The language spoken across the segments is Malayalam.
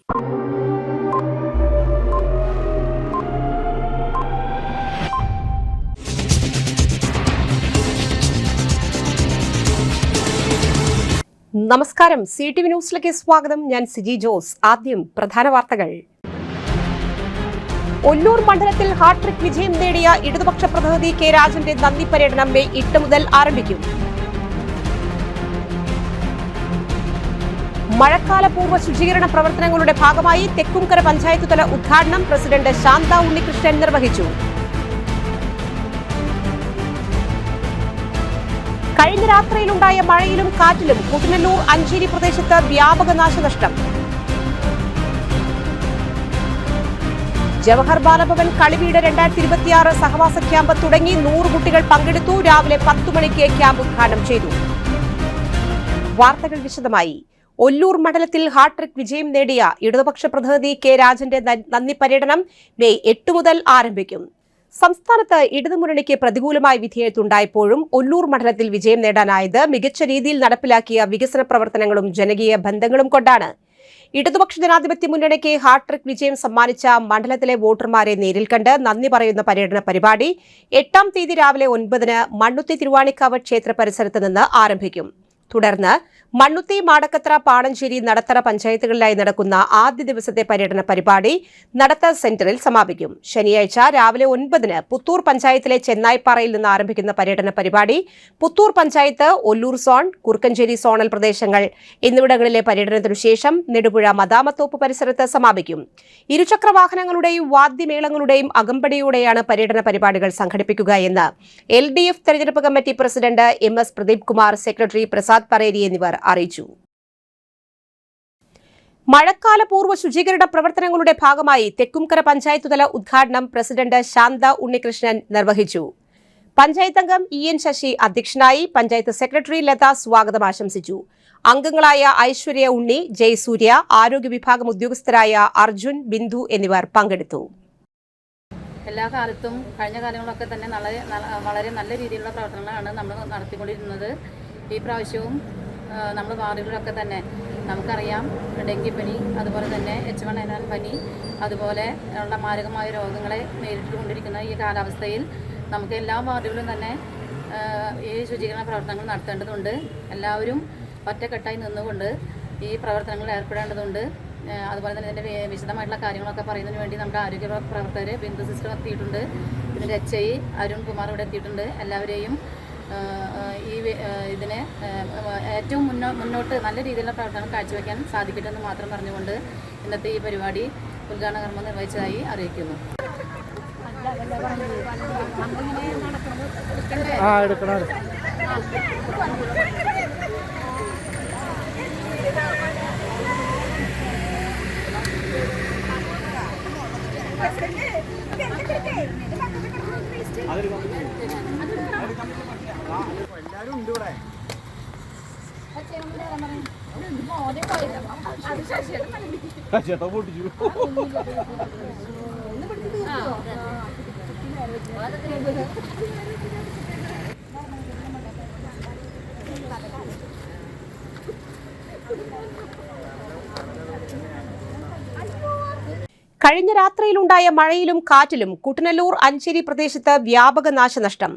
നമസ്കാരം, CTV ന്യൂസിലേക്ക് സ്വാഗതം. ഞാൻ സിജി ജോസ്. ആദ്യം പ്രധാന വാർത്തകൾ. ഒല്ലൂർ മണ്ഡലത്തിൽ ഹാട്രിക് വിജയം നേടിയ ഇടതുപക്ഷ പ്രതിനിധി കെ രാജന്റെ നന്ദി പര്യടനം മെയ് 8 മുതൽ ആരംഭിക്കും. മഴക്കാലപൂർവ്വ ശുചീകരണ പ്രവർത്തനങ്ങളുടെ ഭാഗമായി തെക്കുംകര പഞ്ചായത്ത് തല ഉദ്ഘാടനം പ്രസിഡന്റ് ശാന്ത ഉണ്ണികൃഷ്ണൻ നിർവഹിച്ചു. കഴിഞ്ഞ രാത്രിയിലുണ്ടായ മഴയിലും കാറ്റിലും കുട്ടനല്ലൂർ അഞ്ചേരി പ്രദേശത്ത് വ്യാപക നാശനഷ്ടം. ജവഹർ ബാലഭവൻ കളിവീട് 2026 സഹവാസ ക്യാമ്പ് തുടങ്ങി 100 കുട്ടികൾ പങ്കെടുത്തു. രാവിലെ 10 മണിക്ക് ക്യാമ്പ് ഉദ്ഘാടനം ചെയ്തു. വാർത്തകൾ വിശദമായി. ഒല്ലൂർ മണ്ഡലത്തിൽ ഹാട്രിക് വിജയം നേടിയ ഇടതുപക്ഷ പ്രതിനിധി കെ രാജന്റെ നന്ദി പര്യടനം മെയ് 8 മുതൽ ആരംഭിക്കും. സംസ്ഥാനത്ത് ഇടതുമുന്നണിക്ക് പ്രതികൂലമായ വിധിയെഴുത്തുണ്ടായപ്പോഴും ഒല്ലൂർ മണ്ഡലത്തിൽ വിജയം നേടാനായത് മികച്ച രീതിയിൽ നടപ്പിലാക്കിയ വികസന പ്രവർത്തനങ്ങളും ജനകീയ ബന്ധങ്ങളും കൊണ്ടാണ്. ഇടതുപക്ഷ ജനാധിപത്യ മുന്നണിക്ക് ഹാട്രിക് വിജയം സമ്മാനിച്ച മണ്ഡലത്തിലെ വോട്ടർമാരെ നേരിൽ കണ്ട് നന്ദി പറയുന്ന പര്യടന പരിപാടി 8-ാം തീയതി രാവിലെ 9-ന് മണ്ണുത്തി തിരുവാണിക്കാവ് ക്ഷേത്ര പരിസരത്ത് നിന്ന് ആരംഭിക്കും. തുടർന്ന് മണ്ണുത്തി, മാടക്കത്ര, പാണഞ്ചേരി, നടത്തറ പഞ്ചായത്തുകളിലായി നടക്കുന്ന ആദ്യ ദിവസത്തെ പര്യടന പരിപാടി നടത്തറ സെന്ററിൽ സമാപിക്കും. ശനിയാഴ്ച രാവിലെ 9-ന് പുത്തൂർ പഞ്ചായത്തിലെ ചെന്നായിപ്പാറയിൽ നിന്ന് ആരംഭിക്കുന്ന പര്യടന പരിപാടി പുത്തൂർ പഞ്ചായത്ത്, ഒല്ലൂർ സോൺ, കുറുക്കഞ്ചേരി സോണൽ പ്രദേശങ്ങൾ എന്നിവിടങ്ങളിലെ പര്യടനത്തിനു ശേഷം നെടുപുഴ മദാമത്തോപ്പ് പരിസരത്ത് സമാപിക്കും. ഇരുചക്ര വാഹനങ്ങളുടെയും വാദ്യമേളങ്ങളുടെയും അകമ്പടിയോടെയാണ് പര്യടന പരിപാടികൾ സംഘടിപ്പിക്കുക എന്ന് LDF തെരഞ്ഞെടുപ്പ് committee president MS Pradeep Kumar, secretary Prasad Pareri എന്നിവർ അറിയിച്ചു. മഴക്കാലപൂർവ്വ ശുചീകരണ പ്രവർത്തനങ്ങളുടെ ഭാഗമായി തെക്കുംകര പഞ്ചായത്ത് തല ഉദ്ഘാടനം പ്രസിഡന്റ് ശാന്ത ഉണ്ണികൃഷ്ണൻ നിർവഹിച്ചു. പഞ്ചായത്ത് അംഗം EN ശശി അധ്യക്ഷനായി. പഞ്ചായത്ത് സെക്രട്ടറി ലത സ്വാഗതം ആശംസിച്ചു. അംഗങ്ങളായ ഐശ്വര്യ ഉണ്ണി, ജയസൂര്യ, ആരോഗ്യ വിഭാഗം ഉദ്യോഗസ്ഥരായ അർജുൻ, ബിന്ദു എന്നിവർ പങ്കെടുത്തു. എല്ലാ കാലത്തും കഴിഞ്ഞ കാലങ്ങളൊക്കെ തന്നെ വളരെ നല്ല രീതിയിലുള്ള പ്രവർത്തനങ്ങളാണ് നമ്മൾ നടത്തിക്കൊണ്ടിരുന്നത്. ഈ പ്രാവശ്യവും നമ്മൾ വാർഡുകളിലൊക്കെ തന്നെ നമുക്കറിയാം, ഡെങ്കിപ്പനി, അതുപോലെ തന്നെ H1N1 പനി, അതുപോലെ ഉള്ള മാരകമായ രോഗങ്ങളെ നേരിട്ടുകൊണ്ടിരിക്കുന്ന ഈ കാലാവസ്ഥയിൽ നമുക്ക് എല്ലാ വാർഡുകളിലും തന്നെ ഈ ശുചീകരണ പ്രവർത്തനങ്ങൾ നടത്തേണ്ടതുണ്ട്. എല്ലാവരും ഒറ്റക്കെട്ടായി നിന്നുകൊണ്ട് ഈ പ്രവർത്തനങ്ങളിൽ ഏർപ്പെടേണ്ടതുണ്ട്. അതുപോലെ തന്നെ ഇതിൻ്റെ വിശദമായിട്ടുള്ള കാര്യങ്ങളൊക്കെ പറയുന്നതിന് വേണ്ടി നമ്മുടെ ആരോഗ്യ പ്രവർത്തകർ ബിന്ദു സിസ്റ്റർ എത്തിയിട്ടുണ്ട്. ഇതിൻ്റെ HI അരുൺ കുമാർ ഇവിടെ എത്തിയിട്ടുണ്ട്. എല്ലാവരെയും ഇതിനെ ഏറ്റവും മുന്നോട്ട് നല്ല രീതിയിലുള്ള പ്രവർത്തനം കാഴ്ചവെക്കാൻ സാധിക്കട്ടെ എന്ന് മാത്രം പറഞ്ഞുകൊണ്ട് ഇന്നത്തെ ഈ പരിപാടി ഉദ്ഘാടന കർമ്മം നിർവഹിച്ചതായി അറിയിക്കുന്നു. എല്ലാരും ഉണ്ട് ഇവിടെ. ചേട്ടാ പൊട്ടിച്ചു. കഴിഞ്ഞ രാത്രിയിലുണ്ടായ മഴയിലും കാറ്റിലും കുട്ടനല്ലൂർ അഞ്ചേരി പ്രദേശത്ത് വ്യാപക നാശനഷ്ടം.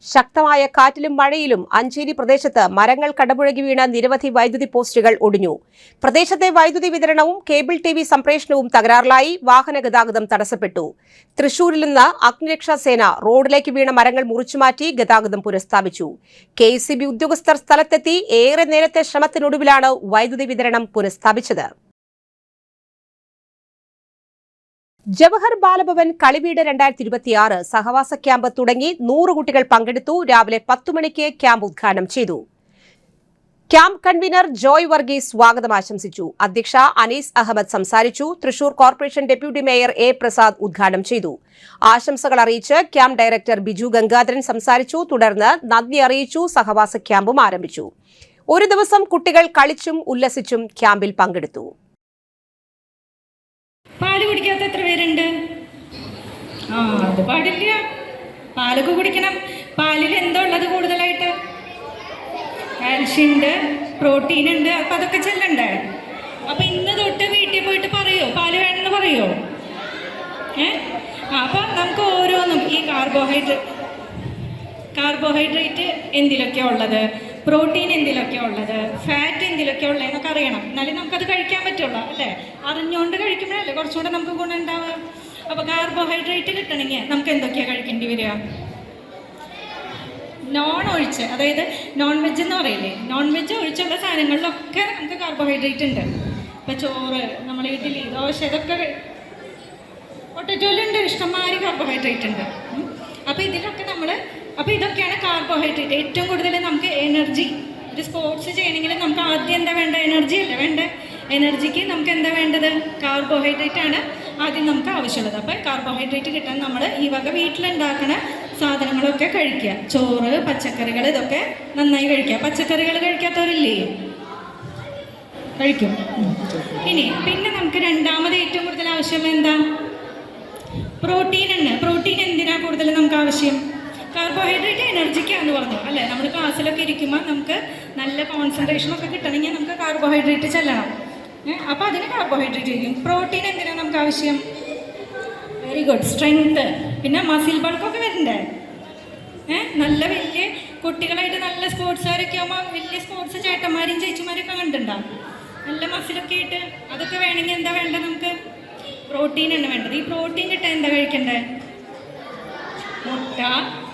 ശക്തമായ കാറ്റിലും മഴയിലും അഞ്ചേരി പ്രദേശത്ത് മരങ്ങൾ കടപുഴകി വീണ നിരവധി വൈദ്യുതി പോസ്റ്റുകൾ ഒടിഞ്ഞു. പ്രദേശത്തെ വൈദ്യുതി വിതരണവും കേബിൾ TV സംപ്രേഷണവും തകരാറിലായി. വാഹന ഗതാഗതം തടസ്സപ്പെട്ടു. തൃശൂരിൽ നിന്ന് അഗ്നിരക്ഷാസേന റോഡിലേക്ക് വീണ മരങ്ങൾ മുറിച്ചുമാറ്റി ഗതാഗതം പുനഃസ്ഥാപിച്ചു. KEB ഉദ്യോഗസ്ഥർ സ്ഥലത്തെത്തി. ഏറെ നേരത്തെ ശ്രമത്തിനൊടുവിലാണ് വൈദ്യുതി വിതരണം പുനഃസ്ഥാപിച്ചത്. ജവഹർ ബാലഭവൻ കളിവീട് 2026 സഹവാസ ക്യാമ്പ് തുടങ്ങി 100 കുട്ടികൾ പങ്കെടുത്തു. രാവിലെ 10 മണിക്ക് ക്യാമ്പ് ഉദ്ഘാടനം ചെയ്തു. ക്യാമ്പ് കൺവീനർ ജോയ് വർഗീസ് സ്വാഗതം ആശംസിച്ചു. അധ്യക്ഷ അനീസ് അഹമ്മദ് സംസാരിച്ചു. Thrissur corporation deputy mayor A Prasad ഉദ്ഘാടനം ചെയ്തു. ആശംസകൾ അറിയിച്ച് ക്യാമ്പ് ഡയറക്ടർ ബിജു ഗംഗാധരൻ സംസാരിച്ചു. തുടർന്ന് നന്ദി അറിയിച്ചു. സഹവാസ ക്യാമ്പും ആരംഭിച്ചു. ഒരു ദിവസം കുട്ടികൾ കളിച്ചും ഉല്ലസിച്ചും ക്യാമ്പിൽ പങ്കെടുത്തു. പാല് കുടിക്കാത്ത എത്ര പേരുണ്ട്? അത് പാടില്ല. പാലൊക്കെ കുടിക്കണം. പാലിൽ എന്താ ഉള്ളത് കൂടുതലായിട്ട്? കാൽഷ്യം ഉണ്ട്, പ്രോട്ടീൻ ഉണ്ട്. അപ്പം അതൊക്കെ ചെല്ലണ്ടേ? അപ്പം ഇന്ന് തൊട്ട് വീട്ടിൽ പോയിട്ട് പറയോ കാർബോഹൈഡ്രേറ്റ് എന്തിലൊക്കെയാണ് ഉള്ളത്, പ്രോട്ടീൻ എന്തിലൊക്കെയാണ് ഉള്ളത്, ഫാറ്റ് എന്തിലൊക്കെ ഉള്ളതെന്നൊക്കെ അറിയണം. എന്നാലും നമുക്കത് കഴിക്കാൻ പറ്റുള്ളൂ അല്ലേ? അറിഞ്ഞുകൊണ്ട് കഴിക്കുമ്പോഴല്ലേ കുറച്ചുകൂടെ നമുക്ക് ഗുണം ഉണ്ടാവുക. അപ്പോൾ കാർബോഹൈഡ്രേറ്റ് കിട്ടണമെങ്കിൽ നമുക്ക് എന്തൊക്കെയാണ് കഴിക്കേണ്ടി വരിക? നോൺ ഒഴിച്ച്, അതായത് നോൺ വെജ് എന്ന് പറയില്ലേ, നോൺ വെജ് ഒഴിച്ചുള്ള സാധനങ്ങളിലൊക്കെ നമുക്ക് കാർബോഹൈഡ്രേറ്റ് ഉണ്ട്. ഇപ്പോൾ ചോറ്, നമ്മൾ ഇഡ്ഡലി, ദോശ, ഇതൊക്കെ പൊട്ടറ്റോയിലുണ്ട്, ഇഷ്ടംമാതിരി കാർബോഹൈഡ്രേറ്റ് ഉണ്ട്. അപ്പോൾ ഇതൊക്കെയാണ് കാർബോഹൈഡ്രേറ്റ്. ഏറ്റവും കൂടുതൽ നമുക്ക് എനർജി, ഒരു സ്പോർട്സ് ചെയ്യണമെങ്കിൽ നമുക്ക് ആദ്യം എന്താ വേണ്ട? എനർജി അല്ലേ വേണ്ടത്? എനർജിക്ക് നമുക്ക് എന്താ വേണ്ടത്? കാർബോഹൈഡ്രേറ്റ് ആണ് ആദ്യം നമുക്ക് ആവശ്യമുള്ളത്. അപ്പോൾ കാർബോഹൈഡ്രേറ്റ് കിട്ടാൻ നമ്മൾ ഈ വക വീട്ടിലുണ്ടാക്കുന്ന സാധനങ്ങളൊക്കെ കഴിക്കുക. ചോറ്, പച്ചക്കറികൾ, ഇതൊക്കെ നന്നായി കഴിക്കുക. പച്ചക്കറികൾ കഴിക്കാത്തവരില്ലേ? കഴിക്കും. പിന്നെ നമുക്ക് രണ്ടാമത് ഏറ്റവും കൂടുതൽ ആവശ്യം എന്താ? പ്രോട്ടീൻ ആണ്. പ്രോട്ടീൻ എന്തിനാ കൂടുതൽ നമുക്ക് ആവശ്യം? കാർബോഹൈഡ്രേറ്റ് എനർജിക്കാന്ന് പറഞ്ഞു അല്ലേ? നമ്മൾ ക്ലാസ്സിലൊക്കെ ഇരിക്കുമ്പോൾ നമുക്ക് നല്ല കോൺസെൻട്രേഷനൊക്കെ കിട്ടണമെങ്കിൽ നമുക്ക് കാർബോഹൈഡ്രേറ്റ് ചെല്ലണം. അപ്പോൾ അതിന് കാർബോഹൈഡ്രേറ്റ് കഴിക്കും. പ്രോട്ടീൻ എന്തിനാണ് നമുക്ക് ആവശ്യം? Very good, strength. പിന്നെ മസിൽ ബൾക്കൊക്കെ വരണ്ടേ? നല്ല വലിയ കുട്ടികളായിട്ട് നല്ല സ്പോർട്സുകാരൊക്കെ ആകുമ്പോൾ വലിയ സ്പോർട്സ് ചേട്ടന്മാരെയും ചേച്ചിമാരൊക്കെ കണ്ടിട്ടുണ്ടാകും, നല്ല മസിലൊക്കെ ആയിട്ട്. അതൊക്കെ വേണമെങ്കിൽ എന്താ വേണ്ടത്? നമുക്ക് പ്രോട്ടീനാണ് വേണ്ടത്. ഈ പ്രോട്ടീൻ കിട്ടാൻ എന്താ കഴിക്കണ്ടേ? മുട്ട,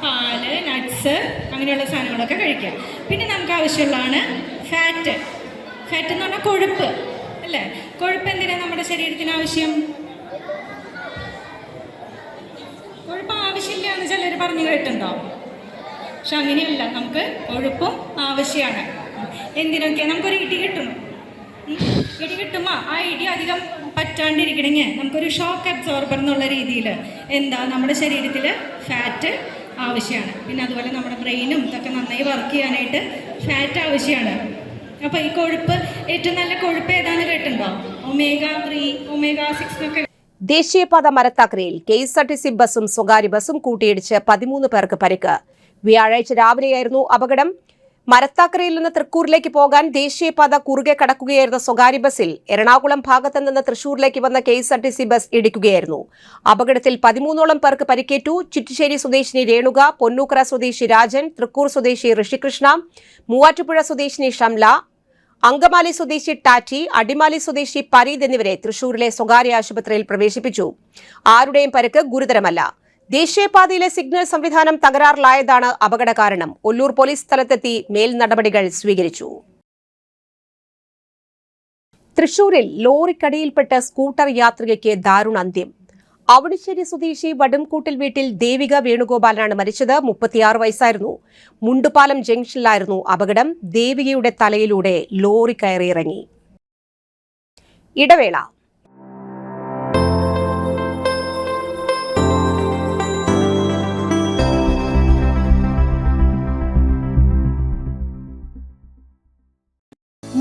പാല്, നട്ട്സ്, അങ്ങനെയുള്ള സാധനങ്ങളൊക്കെ കഴിക്കുക. പിന്നെ നമുക്ക് ആവശ്യമുള്ളതാണ് ഫാറ്റ്. ഫാറ്റ് എന്ന് പറഞ്ഞാൽ കൊഴുപ്പ് അല്ലേ? കൊഴുപ്പ് എന്തിനാണ് നമ്മുടെ ശരീരത്തിന് ആവശ്യം? കൊഴുപ്പ് ആവശ്യമില്ല എന്ന് ചിലർ പറഞ്ഞു കേട്ടിട്ടുണ്ടോ? പക്ഷെ അങ്ങനെയല്ല, നമുക്ക് കൊഴുപ്പും ആവശ്യമാണ്. എന്തിനൊക്കെ? നമുക്കൊരു ഇടി കിട്ടണം. ഇടി കിട്ടുമ്പോൾ ആ ഇടി അധികം പറ്റാണ്ടിരിക്കണമെങ്കിൽ നമുക്കൊരു ഷോക്ക് അബ്സോർബർ എന്നുള്ള രീതിയിൽ എന്താ നമ്മുടെ ശരീരത്തിൽ ഫാറ്റ് ആവശ്യമാണ്. പിന്നെ അതുപോലെ നമ്മുടെ ബ്രെയിനും ഇതൊക്കെ നന്നായി വർക്ക് ചെയ്യാനായിട്ട് ഫാറ്റ് ആവശ്യമാണ്. അപ്പോൾ ഈ കൊഴുപ്പ്, ഏറ്റവും നല്ല കൊഴുപ്പ് ഏതാണെന്ന് കേട്ടിട്ടുണ്ടോ? omega-3, omega-6 ഒക്കെ. ദേശീയപാത മരത്താക്കരയിൽ KSRTC ബസും സ്വകാര്യ ബസും കൂട്ടിയിടിച്ച് 13 പേർക്ക് പരിക്ക്. വ്യാഴാഴ്ച രാവിലെയായിരുന്നു അപകടം. മരത്താക്കരയിൽ നിന്ന് തൃക്കൂറിലേക്ക് പോകാൻ ദേശീയപാത കുറുകെ കടക്കുകയായിരുന്ന സ്വകാര്യ ബസിൽ എറണാകുളം ഭാഗത്ത് നിന്ന് തൃശൂരിലേക്ക് വന്ന KSRTC ബസ് ഇടിക്കുകയായിരുന്നു. അപകടത്തിൽ 13ഓളം പേർക്ക് പരിക്കേറ്റു. ചിറ്റിശ്ശേരി സ്വദേശിനി രേണുക, പൊന്നൂക്കര സ്വദേശി രാജൻ, തൃക്കൂർ സ്വദേശി ഋഷികൃഷ്ണ, മൂവാറ്റുപുഴ സ്വദേശിനി ഷംല, അങ്കമാലി സ്വദേശി ടാറ്റി, അടിമാലി സ്വദേശി പരീദ് എന്നിവരെ തൃശൂരിലെ സ്വകാര്യ ആശുപത്രിയിൽ പ്രവേശിപ്പിച്ചു. ആരുടെയും പരിക്ക് ഗുരുതരമല്ല. ദേശീയപാതയിലെ സിഗ്നൽ സംവിധാനം തകരാറിലായതാണ് അപകട കാരണം. ഒല്ലൂർ പോലീസ് സ്ഥലത്തെത്തി മേൽ നടപടികൾ സ്വീകരിച്ചു. തൃശൂരിൽ ലോറിക്കടിയിൽപ്പെട്ട് സ്കൂട്ടർ യാത്രികയ്ക്ക് ദാരുണാന്ത്യം. അവണിശ്ശേരി സ്വദേശി വടുംകൂട്ടിൽ വീട്ടിൽ ദേവിക വേണുഗോപാലനാണ് മരിച്ചത്. 36 വയസ്സായിരുന്നു. മുണ്ടുപാലം ജംഗ്ഷനിലായിരുന്നു അപകടം. ദേവികയുടെ തലയിലൂടെ ലോറി കയറിയിറങ്ങി. ഇടവേള.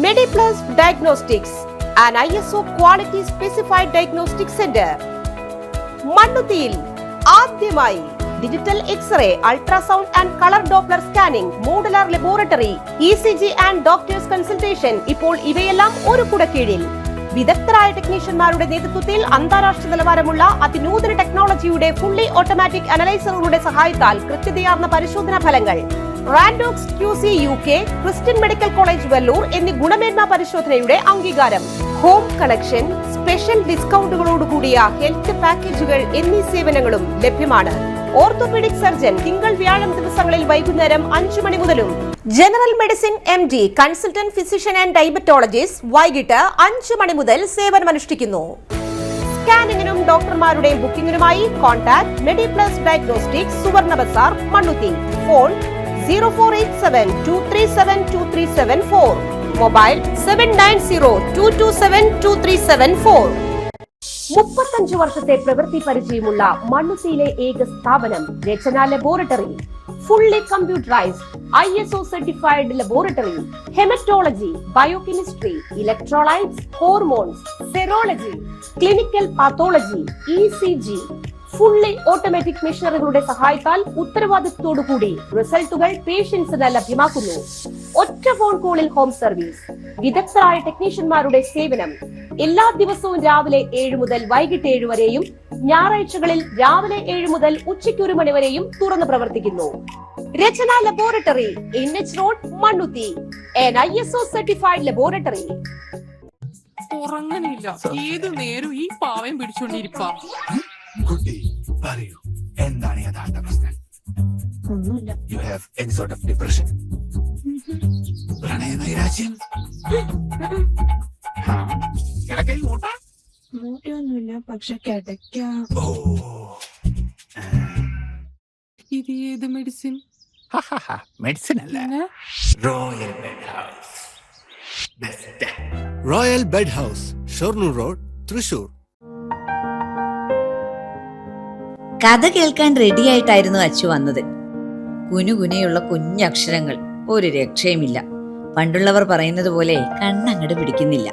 MediPlus Diagnostics, an ISO quality specified diagnostic center. മണ്ണുത്തിയിൽ ആദ്യമായി digital X-ray, ultrasound and colour Doppler scanning, modular laboratory, ECG and doctors consultation. ഇപ്പോൾ ഇവയെല്ലാം ഒരു കുടക്കീഴിൽ. വിദഗ്ധരായ ടെക്നീഷ്യന്മാരുടെ നേതൃത്വത്തിൽ അന്താരാഷ്ട്ര നിലവാരമുള്ള അതിനൂതന ടെക്നോളജിയുടെ ഫുള്ളി ഓട്ടോമാറ്റിക് അനലൈസറുകളുടെ സഹായത്താൽ കൃത്യതയാർന്ന പരിശോധനാ ഫലങ്ങൾ. റാൻഡോക്സ് QC UK, Christian medical college Vellore എന്നീ ഗുണമേന്മ പരിശോധനയുടെ അംഗീകാരം. ഹോം കണക്ഷൻ, സ്പെഷ്യൽ ഡിസ്കൗണ്ടുകളോടുകൂടിയ ഹെൽത്ത് പാക്കേജുകൾ എന്നീ സേവനങ്ങളും ലഭ്യമാണ്. ഓർത്തോപീഡിക് സർജൻ തിങ്കൾ വ്യാഴം ദിവസങ്ങളിൽ വൈകുന്നേരം 5 മണി മുതലും general medicine MD, consultant physician and diabetologist വൈകിട്ട് 5 മണി മുതൽ സേവനമനുഷ്ഠിക്കുന്നു. സ്കാനിങ്ങിനും ഡോക്ടർമാരുടെയും ബുക്കിംഗിനുമായി കോൺടാക്ട് MediPlus Diagnostics, സുവർണ ബസാർ, മണ്ണുത്തി. Phone 0487237237 mobile 7902272374. 35 വർഷത്തെ പ്രവൃത്തി പരിചയമുള്ള മണ്ണുത്തിയിലെ ഏക സ്ഥാപനം Rachana laboratory. Fully computerised ISO certified laboratory. Haematology, biochemistry, electrolytes, hormones, serology, clinical pathology, ECG. Fully automatic മെഷീനറികളുടെ സഹായത്താൽ ഉത്തരവാദിത്വത്തോടുകൂടി റിസൾട്ടുകൾ പേഷ്യൻസിന് ലഭ്യമാക്കുന്നു. ഒറ്റ ഫോൺ കോളിൽ ഹോം സർവീസ്. വിദഗ്ധരായ ടെക്നീഷ്യന്മാരുടെ സേവനം. എല്ലാ ദിവസവും രാവിലെ 7 മുതൽ വൈകിട്ട് 7 വരെയും ഞായറാഴ്ചകളിൽ രാവിലെ 7 മുതൽ ഉച്ചയ്ക്ക് 1 മണി വരെയും തുറന്നു പ്രവർത്തിക്കുന്നു. Rachana laboratory, NH road, Mannuthy. ISO certified laboratory. ഉറങ്ങണില്ല, ഏതു നേരം ഈ പാവം പിടിച്ചോണ്ടിരിപ്പാ. എന്താണ് യഥാർത്ഥ പ്രശ്നം? You have any sort of depression? പ്രണയനൈരാശ്യം? കിടക്കയിൽ മൂട്ടയൊന്നുമില്ല, പക്ഷെ കിടക്കാം. ഇത് ഏത് മെഡിസിൻ? മെഡിസിൻ അല്ല, royal bed house. Royal bed house, Shoranur road, Thrissur. കഥ കേൾക്കാൻ റെഡിയായിട്ടായിരുന്നു അച്ചു വന്നത്. കുനുകുനയുള്ള കുഞ്ഞക്ഷരങ്ങൾ, ഒരു രക്ഷയുമില്ല. പണ്ടുള്ളവർ പറയുന്നത് പോലെ കണ്ണങ്ങട് പിടിക്കുന്നില്ല.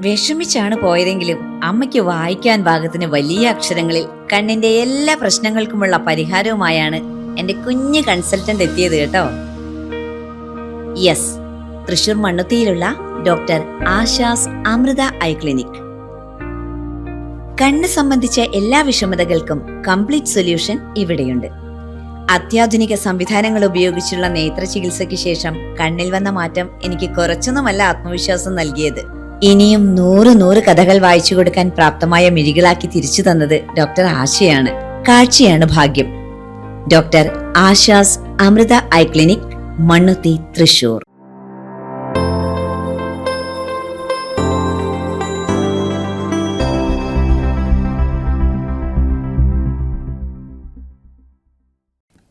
വിഷമിച്ചാണ് പോയതെങ്കിലും അമ്മയ്ക്ക് വായിക്കാൻ പാകത്തിന് വലിയ അക്ഷരങ്ങളിൽ കണ്ണിന്റെ എല്ലാ പ്രശ്നങ്ങൾക്കുമുള്ള പരിഹാരവുമായാണ് എന്റെ കുഞ്ഞ് കൺസൾട്ടന്റ് എത്തിയത് കേട്ടോ. യെസ്, തൃശൂർ മണ്ണുത്തിയിലുള്ള doctor Asha's Amrita eye clinic. കണ്ണ് സംബന്ധിച്ച എല്ലാ വിഷമതകൾക്കും കംപ്ലീറ്റ് സൊല്യൂഷൻ ഇവിടെയുണ്ട്. അത്യാധുനിക സംവിധാനങ്ങൾ ഉപയോഗിച്ചുള്ള നേത്ര ചികിത്സയ്ക്ക് ശേഷം കണ്ണിൽ വന്ന മാറ്റം എനിക്ക് കുറച്ചൊന്നുമല്ല ആത്മവിശ്വാസം നൽകിയത്. ഇനിയും 100 കഥകൾ വായിച്ചു കൊടുക്കാൻ പ്രാപ്തമായ മിഴികളാക്കി തിരിച്ചു തന്നത് ഡോക്ടർ ആശയാണ്. കാഴ്ചയാണ് ഭാഗ്യം. Doctor Asha's Amrita eye clinic, Mannuthy, Thrissur.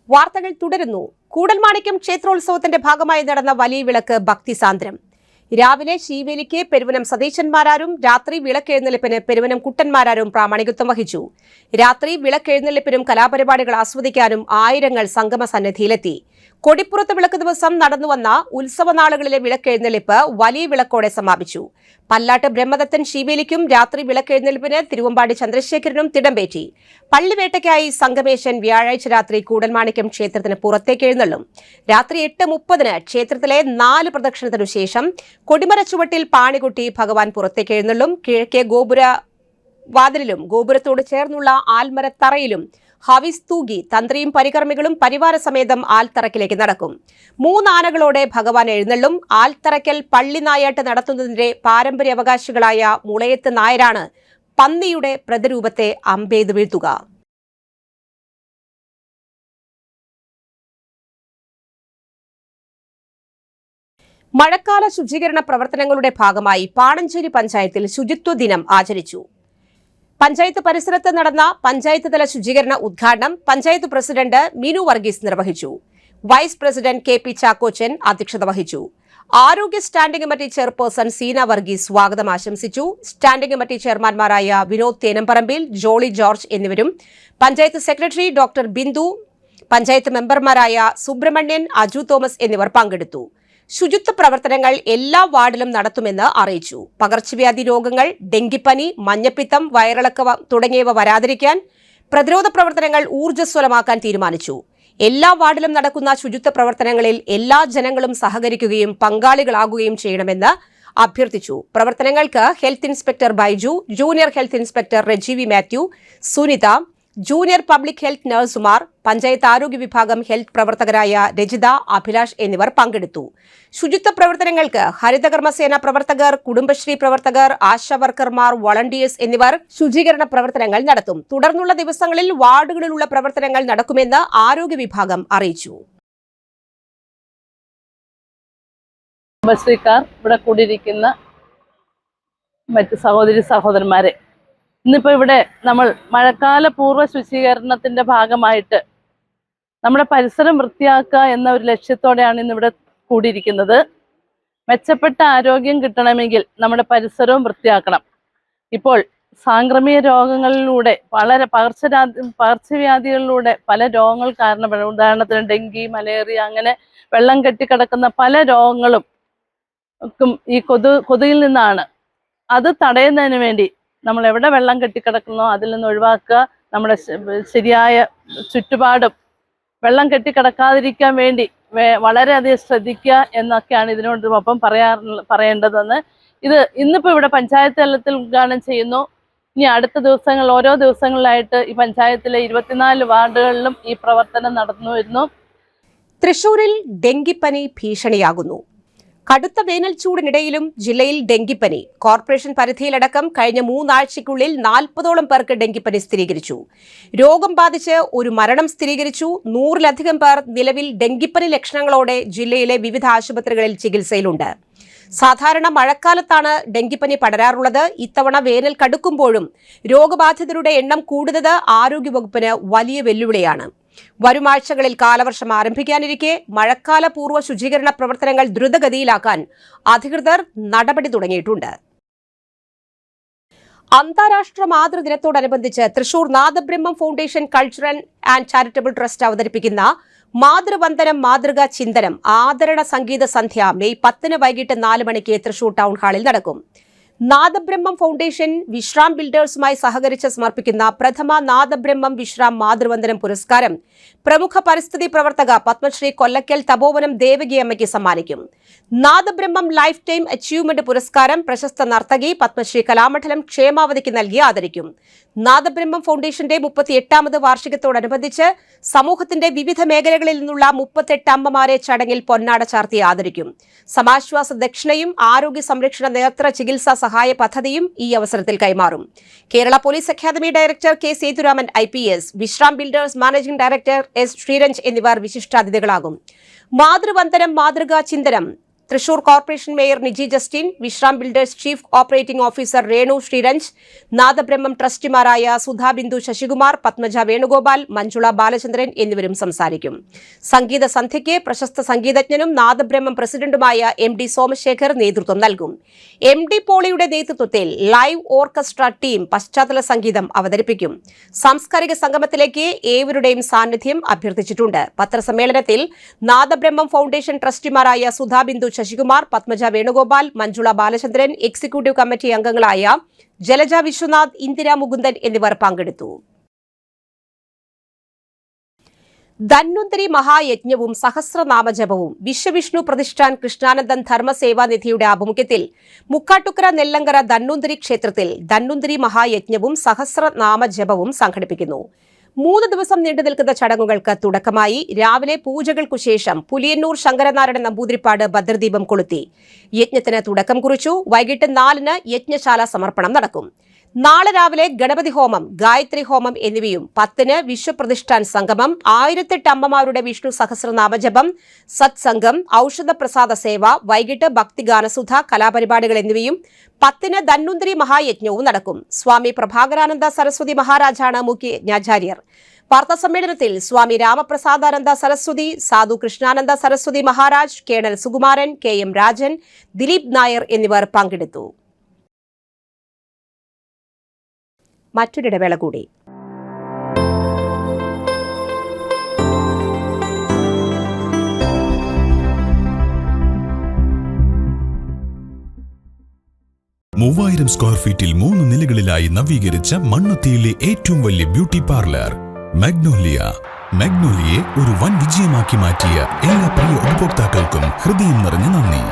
വാർത്തകൾ തുടരുന്നു. കൂടൽമാണിക്യം ക്ഷേത്രോത്സവത്തിന്റെ ഭാഗമായി നടന്ന വലിയ വിളക്ക് ഭക്തിസാന്ദ്രം. രാവിലെ ശീവേലിക്ക് പെരുവനം സതീശന്മാരാരും രാത്രി വിളക്കെഴുന്നള്ളിപ്പിന് പെരുവനം കുട്ടന്മാരാരും പ്രാമാണികത്വം വഹിച്ചു. രാത്രി വിളക്കെഴുന്നള്ളിപ്പിനും കലാപരിപാടികൾ ആസ്വദിക്കാനും ആയിരങ്ങൾ സംഗമ സന്നിധിയിലെത്തി. കൊടിപ്പുറത്ത് വിളക്ക് ദിവസം നടന്നുവന്ന ഉത്സവനാളുകളിലെ വിളക്കെഴുന്നള്ളിപ്പ് വലിയ വിളക്കോടെ സമാപിച്ചു. പല്ലാട്ട് ബ്രഹ്മദത്തൻ ശീവേലിക്കും രാത്രി വിളക്കെഴുന്നള്ളിപ്പിന് തിരുവമ്പാടി ചന്ദ്രശേഖരനും തിടമ്പേറ്റി. പള്ളിവേട്ടയ്ക്കായി സംഗമേശൻ വ്യാഴാഴ്ച രാത്രി കൂടൽമാണിക്യം ക്ഷേത്രത്തിന് പുറത്തേക്ക് എഴുന്നള്ളും. രാത്രി 8:30 ക്ഷേത്രത്തിലെ 4 പ്രദക്ഷിണത്തിനു ശേഷം കൊടിമര ചുവട്ടിൽ പാണികുട്ടി ഭഗവാൻ പുറത്തേക്ക് എഴുന്നള്ളും. കിഴക്കേ ഗോപുരവാതിലിലും ഗോപുരത്തോട് ചേർന്നുള്ള ആൽമരത്തറയിലും ഹവിസ് തൂകി തന്ത്രിയും പരികർമ്മികളും പരിവാര സമേതം ആൽത്തറക്കിലേക്ക് നടക്കും. 3 ആനകളോടെ ഭഗവാൻ എഴുന്നള്ളും. ആൽത്തറയ്ക്കൽ പള്ളി നായാട്ട് നടത്തുന്നതിന്റെ പാരമ്പര്യ അവകാശികളായ മുളയത്ത് നായരാണ് പന്നിയുടെ പ്രതിരൂപത്തെ അമ്പെയ്ത് വീഴ്ത്തുക. മഴക്കാല ശുചീകരണ പ്രവർത്തനങ്ങളുടെ ഭാഗമായി പാണഞ്ചേരി പഞ്ചായത്തിൽ ശുചിത്വ ദിനം ആചരിച്ചു. പഞ്ചായത്ത് പരിസരത്ത് നടന്ന പഞ്ചായത്ത് തല ശുചീകരണ ഉദ്ഘാടനം പഞ്ചായത്ത് പ്രസിഡന്റ് മീനു വർഗീസ് നിർവഹിച്ചു. വൈസ് പ്രസിഡന്റ് KP ചാക്കോച്ചൻ അധ്യക്ഷത വഹിച്ചു. ആരോഗ്യ standing committee chairperson Seena Varghese സ്വാഗതം ആശംസിച്ചു. സ്റ്റാൻഡിംഗ് കമ്മിറ്റി ചെയർമാൻമാരായ വിനോദ് തേനംപറമ്പിൽ, ജോളി ജോർജ് എന്നിവരും പഞ്ചായത്ത് സെക്രട്ടറി ഡോക്ടർ ബിന്ദു, പഞ്ചായത്ത് മെമ്പർമാരായ സുബ്രഹ്മണ്യൻ, അജു തോമസ് എന്നിവർ പങ്കെടുത്തു. ശുചിത്വ പ്രവർത്തനങ്ങൾ എല്ലാ വാർഡിലും നടത്തുമെന്ന് അറിയിച്ചു. പകർച്ചവ്യാധി രോഗങ്ങൾ, ഡെങ്കിപ്പനി, മഞ്ഞപ്പിത്തം, വയറിളക്കം തുടങ്ങിയവ വരാതിരിക്കാൻ പ്രതിരോധ പ്രവർത്തനങ്ങൾ ഊർജ്ജസ്വലമാക്കാൻ തീരുമാനിച്ചു. എല്ലാ വാർഡിലും നടക്കുന്ന ശുചിത്വ പ്രവർത്തനങ്ങളിൽ എല്ലാ ജനങ്ങളും സഹകരിക്കുകയും പങ്കാളികളാകുകയും ചെയ്യണമെന്ന് അഭ്യർത്ഥിച്ചു. പ്രവർത്തനങ്ങൾക്ക് health inspector Baiju, junior health inspector Rejeevi Mathew, Sunitha, junior public health നഴ്സുമാർ, പഞ്ചായത്ത് ആരോഗ്യ വിഭാഗം ഹെൽത്ത് പ്രവർത്തകരായ രജിത, അഭിലാഷ് എന്നിവർ പങ്കെടുത്തു. ശുചിത്വ പ്രവർത്തനങ്ങൾക്ക് ഹരിതകർമ്മസേന പ്രവർത്തകർ, കുടുംബശ്രീ പ്രവർത്തകർ, ആശാ വർക്കർമാർ, വളണ്ടിയേഴ്സ് എന്നിവർ ശുചീകരണ പ്രവർത്തനങ്ങൾ നടത്തും. തുടർന്നുള്ള ദിവസങ്ങളിൽ വാർഡുകളിലുള്ള പ്രവർത്തനങ്ങൾ നടക്കുമെന്ന് ആരോഗ്യ വിഭാഗം അറിയിച്ചു. കുടുംബശ്രീക്കാർ, ഇവിടെ കൂടിയിരിക്കുന്ന മറ്റ് സഹോദരി സഹോദരന്മാരെ, ഇന്നിപ്പോൾ ഇവിടെ നമ്മൾ മഴക്കാല പൂർവ്വ ശുചീകരണത്തിന്റെ ഭാഗമായിട്ട് നമ്മുടെ പരിസരം വൃത്തിയാക്കുക എന്ന ഒരു ലക്ഷ്യത്തോടെയാണ് ഇന്നിവിടെ കൂടിയിരിക്കുന്നത്. മെച്ചപ്പെട്ട ആരോഗ്യം കിട്ടണമെങ്കിൽ നമ്മുടെ പരിസരവും വൃത്തിയാക്കണം. ഇപ്പോൾ സാംക്രമിക രോഗങ്ങളിലൂടെ വളരെ പകർച്ചവ്യാധികളിലൂടെ പല രോഗങ്ങൾ കാരണപ്പെടും. ഉദാഹരണത്തിന് ഡെങ്കി, മലേറിയ, അങ്ങനെ വെള്ളം കെട്ടിക്കിടക്കുന്ന പല രോഗങ്ങളും ഈ കൊതുകിൽ നിന്നാണ്. അത് തടയുന്നതിന് വേണ്ടി നമ്മൾ എവിടെ വെള്ളം കെട്ടിക്കിടക്കുന്നോ അതിൽ നിന്ന് ഒഴിവാക്കുക. നമ്മുടെ ശരിയായ ചുറ്റുപാടും വെള്ളം കെട്ടിക്കിടക്കാതിരിക്കാൻ വേണ്ടി വളരെയധികം ശ്രദ്ധിക്കുക എന്നൊക്കെയാണ് ഇതിനോടൊപ്പം പറയേണ്ടതെന്ന്. ഇത് ഇന്നിപ്പോൾ ഇവിടെ പഞ്ചായത്ത് തലത്തിൽ ഉദ്ഘാടനം ചെയ്യുന്നു. ഇനി അടുത്ത ദിവസങ്ങൾ ഓരോ ദിവസങ്ങളിലായിട്ട് ഈ പഞ്ചായത്തിലെ 24 വാർഡുകളിലും ഈ പ്രവർത്തനം നടന്നു വരുന്നു. തൃശൂരിൽ ഡെങ്കിപ്പനി ഭീഷണിയാകുന്നു. കടുത്ത വേനൽ ചൂടിനിടയിലും ജില്ലയിൽ ഡെങ്കിപ്പനി. കോർപ്പറേഷൻ പരിധിയിലടക്കം കഴിഞ്ഞ 3 ആഴ്ചയ്ക്കുള്ളിൽ 40ഓളം പേർക്ക് ഡെങ്കിപ്പനി സ്ഥിരീകരിച്ചു. രോഗം ബാധിച്ച് ഒരു മരണം സ്ഥിരീകരിച്ചു. 100-ലധികം പേർ നിലവിൽ ഡെങ്കിപ്പനി ലക്ഷണങ്ങളോടെ ജില്ലയിലെ വിവിധ ആശുപത്രികളിൽ ചികിത്സയിലുണ്ട്. സാധാരണ മഴക്കാലത്താണ് ഡെങ്കിപ്പനി പടരാറുള്ളത്. ഇത്തവണ വേനൽ കടുക്കുമ്പോഴും രോഗബാധിതരുടെ എണ്ണം കൂടുന്നത് ആരോഗ്യവകുപ്പിന് വലിയ വെല്ലുവിളിയാണ്. വരും ആഴ്ചകളിൽ കാലവർഷം ആരംഭിക്കാനിരിക്കെ മഴക്കാല പൂർവ്വ ശുചീകരണ പ്രവർത്തനങ്ങൾ ദ്രുതഗതിയിലാക്കാൻ അധികൃതർ നടപടി തുടങ്ങിയിട്ടുണ്ട്. അന്താരാഷ്ട്ര മാതൃദിനത്തോടനുബന്ധിച്ച് Thrissur Nadabrahmam foundation cultural and charitable trust അവതരിപ്പിക്കുന്ന മാതൃവന്ദനം മാതൃകാ ചിന്തനം ആദരണ സംഗീത സന്ധ്യ മെയ് 10 വൈകിട്ട് 4 മണിക്ക് തൃശൂർ ടൗൺ ഹാളിൽ നടക്കും. നാദബ്രഹ്മം ഫൗണ്ടേഷൻ വിശ്രാം ബിൽഡേഴ്സുമായി സഹകരിച്ച് സമർപ്പിക്കുന്ന പ്രഥമ നാദബ്രഹ്മം വിശ്രാം മാതൃവന്ദനം പുരസ്കാരം പ്രമുഖ പരിസ്ഥിതി പ്രവർത്തക പത്മശ്രീ കൊല്ലക്കൽ തപോവനം ദേവകിയമ്മയ്ക്ക് സമ്മാനിക്കും. നാദബ്രഹ്മം ലൈഫ് ടൈം അച്ചീവ്മെന്റ് പുരസ്കാരം പ്രശസ്ത നർത്തകി പത്മശ്രീ കലാമണ്ഡലം ക്ഷേമാവതിക്ക് നൽകി ആദരിക്കും. നാദബ്രഹ്മം ഫൗണ്ടേഷന്റെ 38ാമത് വാർഷികത്തോടനുബന്ധിച്ച് സമൂഹത്തിന്റെ വിവിധ മേഖലകളിൽ നിന്നുള്ള 38 അമ്മമാരെ ചടങ്ങിൽ പൊന്നാട ചാർത്തി ആദരിക്കും. സമാശ്വാസ ദക്ഷിണയും ആരോഗ്യ സംരക്ഷണ നേത്ര ചികിത്സാ സഹായ പദ്ധതിയും ഈ അവസരത്തിൽ കൈമാറും. Kerala police academy director K Sethuraman IPS, Vishram builders managing director S Sreeranj എന്നിവർ വിശിഷ്ടാതിഥികളാകും. മാതൃവന്ദനം മാതൃകാ ചിന്തനം Thrissur corporation mayor Niji Justin, Vishram builders chief operating officer Renu Sreeranj, Nadabrahmam ട്രസ്റ്റിമാരായ സുധാബിന്ദു ശശികുമാർ, പത്മജ വേണുഗോപാൽ, മഞ്ജുള ബാലചന്ദ്രൻ എന്നിവരും സംസാരിക്കും. സംഗീത സന്ധ്യയ്ക്ക് പ്രശസ്ത സംഗീതജ്ഞനും നാദബ്രഹ്മം പ്രസിഡന്റുമായ MD സോമശേഖർ നേതൃത്വം നൽകും. MD പോളിയുടെ നേതൃത്വത്തിൽ ലൈവ് ഓർക്കസ്ട്ര ടീം പശ്ചാത്തല സംഗീതം അവതരിപ്പിക്കും. സാംസ്കാരിക സംഗമത്തിലേക്ക് ഏവരുടെയും സാന്നിധ്യം അഭ്യർത്ഥിച്ചിട്ടുണ്ട്. പത്രസമ്മേളനത്തിൽ നാദബ്രഹ്മം ഫൗണ്ടേഷൻ ട്രസ്റ്റിമാരായ സുധാബിന്ദു ശശികുമാർ, പത്മജ വേണുഗോപാൽ, മഞ്ജുള ബാലചന്ദ്രൻ, എക്സിക്യൂട്ടീവ് കമ്മിറ്റി അംഗങ്ങളായ ജലജ വിശ്വനാഥ്, ഇന്ദിര മുകുന്ദൻ എന്നിവർ പങ്കെടുത്തു. ധന്വന്തരി മഹായജ്ഞവും സഹസ്രനാമജപവും വിശ്വവിഷ്ണു പ്രതിഷ്ഠാൻ കൃഷ്ണാനന്ദൻ ധർമ്മസേവാനിധിയുടെ ആഭിമുഖ്യത്തിൽ മുക്കാട്ടുക്കര നെല്ലങ്കര ധന്വന്തരി ക്ഷേത്രത്തിൽ ധന്വന്തരി മഹായജ്ഞവും സഹസ്രനാമജപവും സംഘടിപ്പിക്കുന്നു. 3 ദിവസം നീണ്ടു നിൽക്കുന്ന ചടങ്ങുകൾക്ക് തുടക്കമായി രാവിലെ പൂജകൾക്കു ശേഷം പുലിയന്നൂർ ശങ്കരനാരായണ നമ്പൂതിരിപ്പാട് ഭദ്രദീപം കൊളുത്തി യജ്ഞത്തിന് തുടക്കം കുറിച്ചു. വൈകിട്ട് 4-ന് യജ്ഞശാല സമർപ്പണം നടക്കും. നാളെ രാവിലെ ഗണപതി ഹോമം, ഗായത്രി ഹോമം എന്നിവയും 10-ന് വിശ്വപ്രതിഷ്ഠാൻ സംഗമം, 1008 അമ്മമാരുടെ വിഷ്ണു സഹസ്രനാമജപം, സത്സംഗം, ഔഷധ പ്രസാദ സേവ, വൈകിട്ട് ഭക്തിഗാനസുധ, കലാപരിപാടികൾ എന്നിവയും 10-ന് ധന്വന്തരി മഹായജ്ഞവും നടക്കും. സ്വാമി പ്രഭാകരാനന്ദ സരസ്വതി മഹാരാജാണ് മുഖ്യ യജ്ഞാചാര്യർ. വാർത്താസമ്മേളനത്തിൽ സ്വാമി രാമപ്രസാദാനന്ദ സരസ്വതി, സാധു കൃഷ്ണാനന്ദ സരസ്വതി മഹാരാജ്, കേണൽ സുകുമാരൻ, KM രാജൻ, ദിലീപ് നായർ എന്നിവർ പങ്കെടുത്തു. മറ്റൊരിടവേള കൂടി. മൂവായിരം സ്ക്വയർ ഫീറ്റിൽ 3 നിലകളിലായി നവീകരിച്ച മണ്ണുത്തിയിലെ ഏറ്റവും വലിയ ബ്യൂട്ടി പാർലർ മാഗ്നോലിയ. മാഗ്നോലിയെ ഒരു വൻ വിജയമാക്കി മാറ്റിയ എല്ലാ പ്രിയ ഉപഭോക്താക്കൾക്കും ഹൃദയം നിറഞ്ഞ നന്ദി.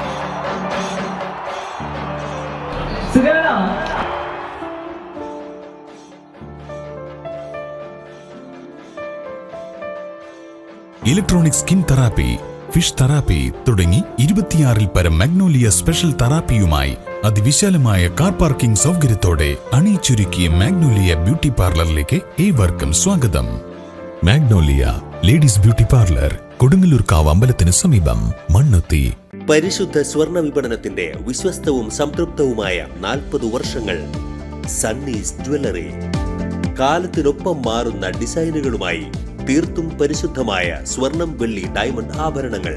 Electronic skin therapy, fish therapy തുടങ്ങി 26-ൽ പരം മാഗ്നോലിയ സ്പെഷ്യൽ തെറാപ്പിയുമായി അതിവിശാലമായ കാർ പാർക്കിംഗ് സൗകര്യത്തോടെ അണിയിച്ചൊരുക്കിയ മാഗ്നോലിയ ബ്യൂട്ടി പാർലറിലേക്ക് ഏവർക്കും സ്വാഗതം. മാഗ്നോലിയ ലേഡീസ് ബ്യൂട്ടി പാർലർ, കൊടുങ്ങല്ലൂർക്കാവ് അമ്പലത്തിന് സമീപം, മണ്ണുത്തി. പരിശുദ്ധ സ്വർണ്ണ വിപണനത്തിന്റെ വിശ്വസ്തവും സംതൃപ്തവുമായ 40 വർഷങ്ങൾ. സണ്ണീസ് ജ്വല്ലറി. കാലത്തിനൊപ്പം മാറുന്ന ഡിസൈനുകളുമായി തീർത്തും പരിശുദ്ധമായ സ്വർണം, വെള്ളി, ഡയമണ്ട് ആഭരണങ്ങൾ.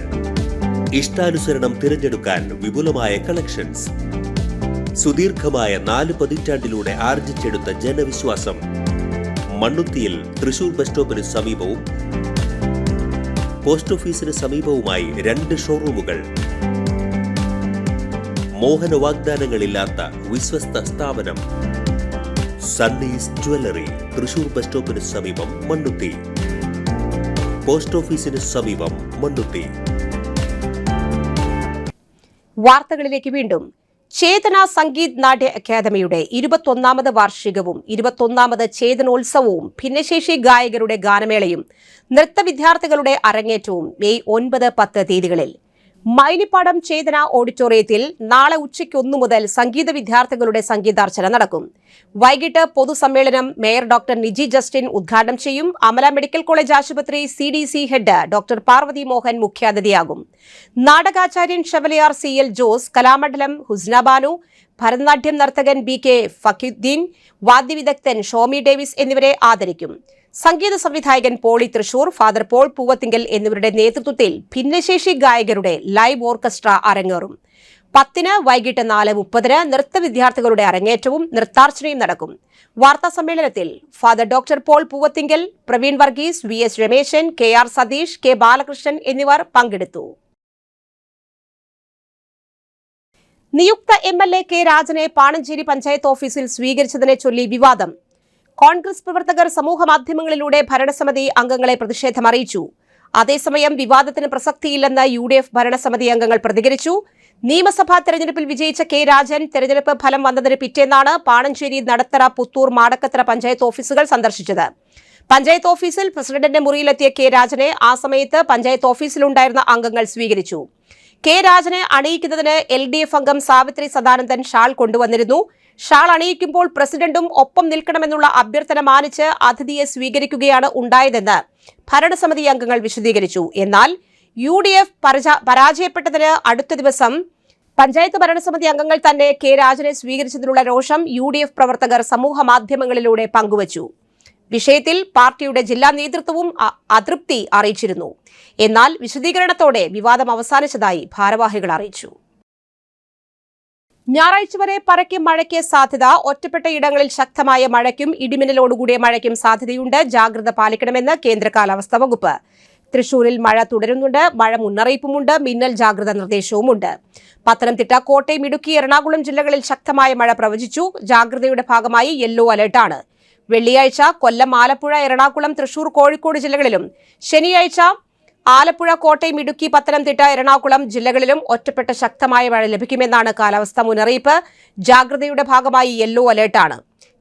ഇഷ്ടാനുസരണം തിരഞ്ഞെടുക്കാൻ വിപുലമായ കളക്ഷൻസ്. സുദീർഘമായ 4 പതിറ്റാണ്ടിലൂടെ ആർജിച്ചെടുത്ത ജനവിശ്വാസം. മണ്ണുത്തിയിൽ തൃശൂർ ബസ് സ്റ്റോപ്പിന് സമീപവും പോസ്റ്റ് ഓഫീസിന് സമീപവുമായി 2 ഷോറൂമുകൾ. മോഹന വാഗ്ദാനങ്ങളില്ലാത്ത വിശ്വസ്ത സ്ഥാപനം. സണ്ണീസ് ജ്വല്ലറി, തൃശൂർ ബസ് സ്റ്റോപ്പിന് സമീപം, മണ്ണുത്തി. പോസ്റ്റ് ഓഫീസിന് സമീപം, മണ്ണുത്തി. വാർത്തകളിലേക്ക് വീണ്ടും. ചേതന സംഗീത് നാട്യ അക്കാദമിയുടെ 21ാമത് വാർഷികവും 21ാമത് ചേതനോത്സവവും ഭിന്നശേഷി ഗായകരുടെ ഗാനമേളയും നൃത്ത വിദ്യാർത്ഥികളുടെ അരങ്ങേറ്റവും മെയ് 9-10 തീയതികളിൽ മൈലിപ്പാടം ചേതന ഓഡിറ്റോറിയത്തിൽ നാളെ ഉച്ചയ്ക്ക് 1 മുതൽ സംഗീത വിദ്യാർത്ഥികളുടെ സംഗീതാർച്ചന നടക്കും. വൈകിട്ട് പൊതുസമ്മേളനം മേയർ ഡോക്ടർ നിജി ജസ്റ്റിൻ ഉദ്ഘാടനം ചെയ്യും. അമല മെഡിക്കൽ കോളേജ് ആശുപത്രി CDC head doctor Parvathy Mohan മുഖ്യാതിഥിയാകും. നാടകാചാര്യൻ ഷെവലിയാർ CL ജോസ്, കലാമണ്ഡലം ഹുസ്ന ബാനു, ഭരതനാട്യം നർത്തകൻ BK ഫക്കീദ്ദീൻ, വാദ്യവിദഗ്ധൻ ഷോമി ഡേവിസ് എന്നിവരെ ആദരിക്കും. സംഗീത സംവിധായകൻ പോളി തൃശൂർ, ഫാദർ പോൾ പൂവത്തിങ്കൽ എന്നിവരുടെ നേതൃത്വത്തിൽ ഭിന്നശേഷി ഗായകരുടെ ലൈവ് ഓർക്കസ്ട്ര അരങ്ങേറും. 10-ന് വൈകിട്ട് 4:30-ന് നൃത്ത വിദ്യാർത്ഥികളുടെ അരങ്ങേറ്റവും നൃത്താർച്ചനയും നടക്കും. വാർത്താ സമ്മേളനത്തിൽ father doctor Paul Poovathingal, Praveen Varghese, VS Rameshan, KR Satheesh, K Balakrishnan എന്നിവർ പങ്കെടുത്തു. നിയുക്ത MLA K രാജനെ പാണഞ്ചേരി പഞ്ചായത്ത് ഓഫീസിൽ സ്വീകരിച്ചതിനെ ചൊല്ലി വിവാദം. കോൺഗ്രസ് പ്രവർത്തകർ സമൂഹമാധ്യമങ്ങളിലൂടെ ഭരണസമിതി അംഗങ്ങളെ പ്രതിഷേധം അറിയിച്ചു. അതേസമയം വിവാദത്തിന് പ്രസക്തിയില്ലെന്ന് UDF ഭരണസമിതി അംഗങ്ങൾ പ്രതികരിച്ചു. നിയമസഭാ തെരഞ്ഞെടുപ്പിൽ വിജയിച്ച K രാജൻ തെരഞ്ഞെടുപ്പ് ഫലം വന്നതിന് പിറ്റേന്നാണ് പാണഞ്ചേരി, നടത്തറ, പുത്തൂർ, മാടക്കത്തറ പഞ്ചായത്ത് ഓഫീസുകൾ സന്ദർശിച്ചത്. പഞ്ചായത്ത് ഓഫീസിൽ പ്രസിഡന്റിന്റെ മുറിയിലെത്തിയ K രാജനെ ആ സമയത്ത് പഞ്ചായത്ത് ഓഫീസിലുണ്ടായിരുന്ന അംഗങ്ങൾ സ്വീകരിച്ചു. K രാജനെ അണിയിക്കുന്നതിന് LDF അംഗം സാവിത്രി സദാനന്ദൻ ഷാൾ കൊണ്ടുവന്നിരുന്നു. ഷാൾ അണിയിക്കുമ്പോൾ പ്രസിഡന്റും ഒപ്പം നിൽക്കണമെന്നുള്ള അഭ്യർത്ഥന മാനിച്ച് അതിഥിയെ സ്വീകരിക്കുകയാണ് ഉണ്ടായതെന്ന് ഭരണസമിതി അംഗങ്ങൾ വിശദീകരിച്ചു. എന്നാൽ UDF പരാജയപ്പെട്ടതിന് അടുത്ത ദിവസം പഞ്ചായത്ത് ഭരണസമിതി അംഗങ്ങൾ തന്നെ K രാജനെ സ്വീകരിച്ചതിനുള്ള രോഷം UDF പ്രവർത്തകർ സമൂഹ മാധ്യമങ്ങളിലൂടെ പങ്കുവച്ചു. വിഷയത്തിൽ പാർട്ടിയുടെ ജില്ലാ നേതൃത്വവും അതൃപ്തി അറിയിച്ചിരുന്നു. എന്നാൽ വിശദീകരണത്തോടെ വിവാദം അവസാനിച്ചതായി ഭാരവാഹികൾ അറിയിച്ചു. ഞായറാഴ്ച വരെ പരക്കെ മഴയ്ക്ക് സാധ്യത. ഒറ്റപ്പെട്ട ഇടങ്ങളിൽ ശക്തമായ മഴയ്ക്കും ഇടിമിന്നലോടുകൂടിയ മഴയ്ക്കും സാധ്യതയുണ്ട്. ജാഗ്രത പാലിക്കണമെന്ന് കേന്ദ്ര കാലാവസ്ഥാ വകുപ്പ്. തൃശൂരിൽ മഴ തുടരുന്നുണ്ട്. മഴ മുന്നറിയിപ്പുമുണ്ട്. മിന്നൽ ജാഗ്രതാ നിർദ്ദേശവുമുണ്ട്. പത്തനംതിട്ട, കോട്ടയം, ഇടുക്കി, എറണാകുളം ജില്ലകളിൽ ശക്തമായ മഴ പ്രവചിച്ചു. ജാഗ്രതയുടെ ഭാഗമായി യെല്ലോ അലർട്ടാണ്. വെള്ളിയാഴ്ച കൊല്ലം, ആലപ്പുഴ, എറണാകുളം, തൃശൂർ, കോഴിക്കോട് ജില്ലകളിലും ശനിയാഴ്ച ആലപ്പുഴ, കോട്ടയം, ഇടുക്കി, പത്തനംതിട്ട, എറണാകുളം ജില്ലകളിലും ഒറ്റപ്പെട്ട ശക്തമായ മഴ ലഭിക്കുമെന്നാണ് കാലാവസ്ഥാ മുന്നറിയിപ്പ്. ജാഗ്രതയുടെ ഭാഗമായി യെല്ലോ അലർട്ടാണ്.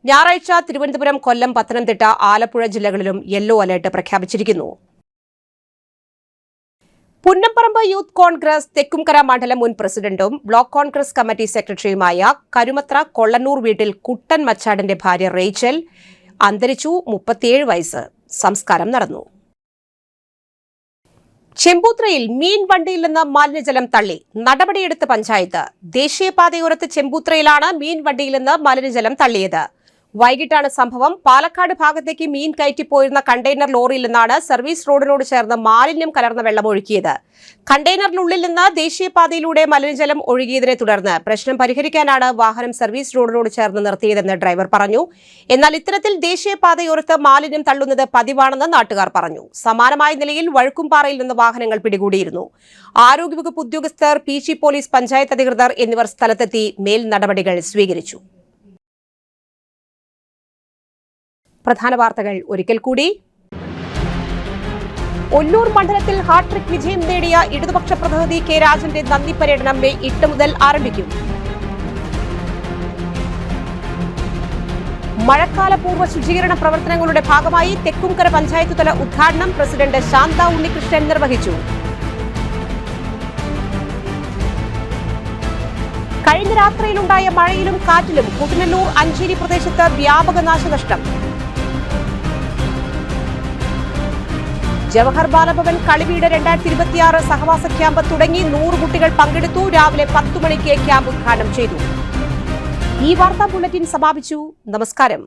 ഞായറാഴ്ച തിരുവനന്തപുരം, കൊല്ലം, പത്തനംതിട്ട, ആലപ്പുഴ ജില്ലകളിലും യെല്ലോ അലർട്ട് പ്രഖ്യാപിച്ചിരിക്കുന്നു. പുന്നപ്പറമ്പ് യൂത്ത് കോൺഗ്രസ് തെക്കുംകര മണ്ഡലം മുൻ പ്രസിഡന്റും ബ്ലോക്ക് കോൺഗ്രസ് കമ്മിറ്റി സെക്രട്ടറിയുമായ കരുമത്ര കൊള്ളന്നൂർ വീട്ടിൽ കുട്ടൻ മച്ചാടിന്റെ ഭാര്യ റേച്ചൽ അന്തരിച്ചു. 37 വയസ്സ്. സംസ്കാരം നടന്നു. ചെമ്പൂത്രയിൽ മീൻ വണ്ടിയിൽ നിന്ന് മലിനജലം തള്ളി. നടപടിയെടുത്ത പഞ്ചായത്ത്. ദേശീയപാതയോരത്ത് ചെമ്പൂത്രയിലാണ് മീൻ വണ്ടിയിൽ നിന്ന് മലിനജലം തള്ളിയത്. വൈകിട്ടാണ് സംഭവം. പാലക്കാട് ഭാഗത്തേക്ക് മീൻ കയറ്റിപ്പോയിരുന്ന കണ്ടെയ്നർ ലോറിയിൽ നിന്നാണ് സർവീസ് റോഡിനോട് ചേർന്ന് മാലിന്യം കലർന്ന വെള്ളം ഒഴുക്കിയത്. കണ്ടെയ്നറിനുള്ളിൽ നിന്ന് ദേശീയപാതയിലൂടെ മലിനജലം ഒഴുകിയതിനെ തുടർന്ന് പ്രശ്നം പരിഹരിക്കാനാണ് വാഹനം സർവീസ് റോഡിനോട് ചേർന്ന് നിർത്തിയതെന്ന് ഡ്രൈവർ പറഞ്ഞു. എന്നാൽ ഇത്തരത്തിൽ ദേശീയപാതയോരത്ത് മാലിന്യം തള്ളുന്നത് പതിവാണെന്ന് നാട്ടുകാർ പറഞ്ഞു. സമാനമായ നിലയിൽ വഴുക്കുംപാറയിൽ നിന്ന് വാഹനങ്ങൾ പിടികൂടിയിരുന്നു. ആരോഗ്യവകുപ്പ് ഉദ്യോഗസ്ഥർ, PG പോലീസ്, പഞ്ചായത്ത് അധികൃതർ എന്നിവർ സ്ഥലത്തെത്തി മേൽ നടപടികൾ സ്വീകരിച്ചു. പ്രധാന വാർത്തകൾ ഒരിക്കൽ കൂടി. ഒല്ലൂർ മണ്ഡലത്തിൽ ഹാട്രിക് വിജയം നേടിയ ഇടതുപക്ഷ പ്രതിനിധി K രാജന്റെ നന്ദി പര്യടനം മെയ് 8 മുതൽ ആരംഭിക്കും. മഴക്കാലപൂർവ്വ ശുചീകരണ പ്രവർത്തനങ്ങളുടെ ഭാഗമായി തെക്കുംകര പഞ്ചായത്ത് തല ഉദ്ഘാടനം പ്രസിഡന്റ് ശാന്ത ഉണ്ണികൃഷ്ണൻ നിർവഹിച്ചു. കഴിഞ്ഞ രാത്രിയിലുണ്ടായ മഴയിലും കാറ്റിലും കുട്ടനല്ലൂർ, അഞ്ചേരി പ്രദേശത്ത് വ്യാപക നാശനഷ്ടം. ജവഹർ ബാലഭവൻ കളിവീട് 2026 സഹവാസ ക്യാമ്പ് തുടങ്ങി 100 കുട്ടികൾ പങ്കെടുത്തു. രാവിലെ 10 മണിക്ക് ക്യാമ്പ് ഉദ്ഘാടനം ചെയ്തു. ഈ വാർത്താ ബുള്ളറ്റിൻ സമാപിച്ചു. നമസ്കാരം.